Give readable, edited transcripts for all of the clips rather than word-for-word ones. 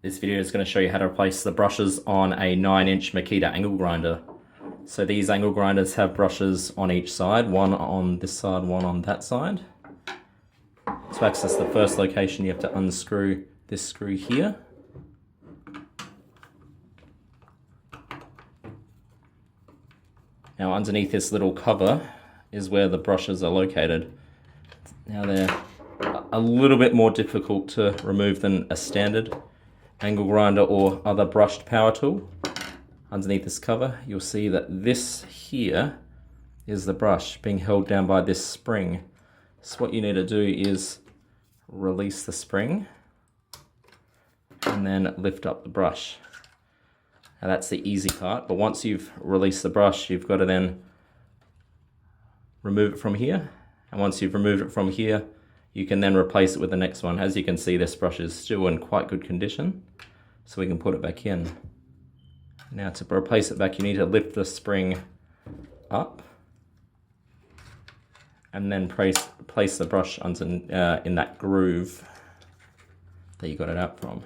This video is going to show you how to replace the brushes on a 9-inch Makita angle grinder. So these angle grinders have brushes on each side, one on this side, one on that side. To access the first location, you have to unscrew this screw here. Now underneath this little cover is where the brushes are located. Now they're a little bit more difficult to remove than a standard angle grinder or other brushed power tool. Underneath this cover, you'll see that this here is the brush being held down by this spring. So what you need to do is release the spring and then lift up the brush. Now that's the easy part, but once you've released the brush, you've got to then remove it from here. And once you've removed it from here, you can then replace it with the next one. As you can see, this brush is still in quite good condition, so we can put it back in. Now to replace it back, you need to lift the spring up and then place the brush under, in that groove that you got it out from.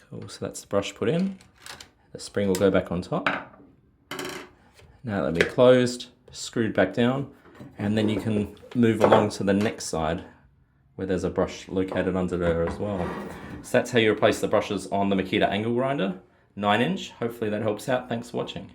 Cool, so that's the brush put in. The spring will go back on top. Now that'll be closed, screwed back down, and then you can move along to the next side where there's a brush located under there as well. So that's how you replace the brushes on the Makita angle grinder, 9-inch. Hopefully that helps out. Thanks for watching.